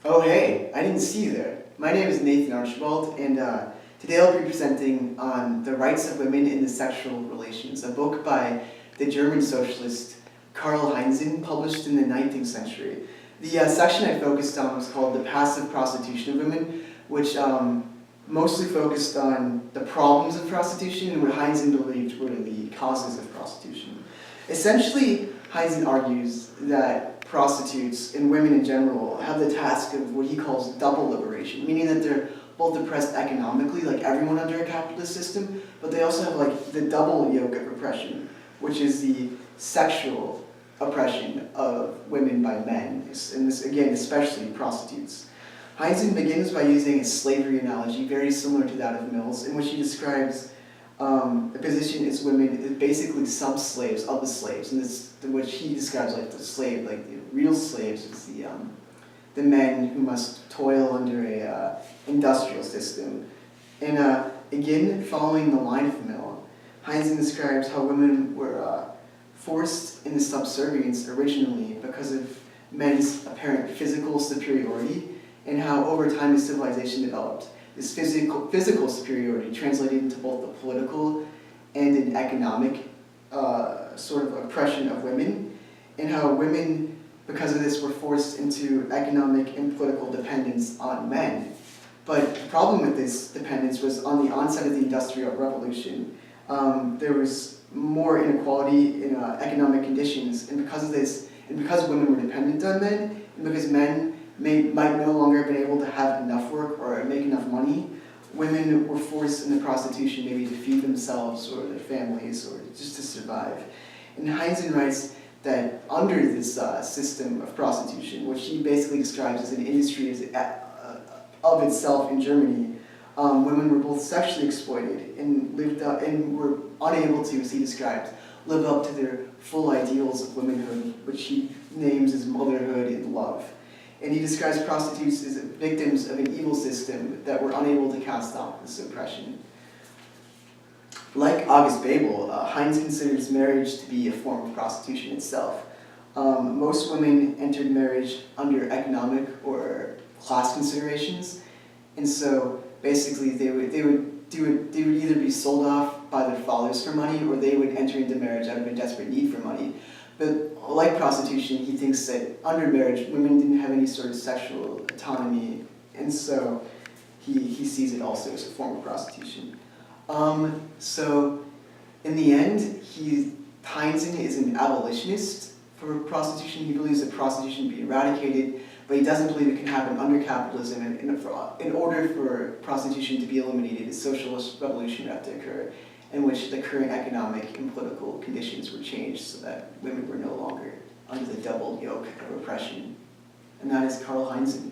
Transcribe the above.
Oh hey, I didn't see you there. My name is Nathan Archibald, and today I'll be presenting on The Rights of Women in the Sexual Relations, a book by the German socialist Karl Heinzen, published in the 19th century. The section I focused on was called The Passive Prostitution of Women, which mostly focused on the problems of prostitution and what Heinzen believed were the causes of prostitution. Essentially, Heinzen argues that prostitutes and women in general have the task of what he calls double liberation, meaning that they're both oppressed economically, like everyone under a capitalist system, but they also have like the double yoke of oppression, which is the sexual oppression of women by men, and this again especially prostitutes. Heinzen begins by using a slavery analogy very similar to that of Mill's, in which he describes the position as women as basically sub-slaves of the slaves, and this, which he describes like the slave, like the real slaves is the men who must toil under a industrial system. And again, following the line of Mill, Heinzen describes how women were forced into subservience originally because of men's apparent physical superiority, and how over time as civilization developed, this physical superiority translated into both the political and an economic sort of oppression of women, and how women, because of this, were forced into economic and political dependence on men. But the problem with this dependence was on the onset of the Industrial Revolution. There was more inequality in economic conditions, and because of this, and because women were dependent on men, and because men might no longer have been able to have enough work or make enough money, women were forced into prostitution maybe to feed themselves or their families or just to survive. And Heinzen writes that under this system of prostitution, which he basically describes as an industry of itself in Germany, women were both sexually exploited and were unable to, as he describes, live up to their full ideals of womanhood, which he names as motherhood and love. And he describes prostitutes as victims of an evil system that were unable to cast off this oppression. Like August Bebel, Heinz considers marriage to be a form of prostitution itself. Most women entered marriage under economic or class considerations, and so basically they would either be sold off by their fathers for money, or they would enter into marriage out of a desperate need for money. But like prostitution, he thinks that under marriage, women didn't have any sort of sexual autonomy, and so he sees it also as a form of prostitution. So in the end, Heinzen is an abolitionist for prostitution. He believes that prostitution be eradicated, but he doesn't believe it can happen under capitalism. And in order for prostitution to be eliminated, a socialist revolution would have to occur, in which the current economic and political conditions were changed so that women were no longer under the double yoke of oppression. And that is Karl Heinzen.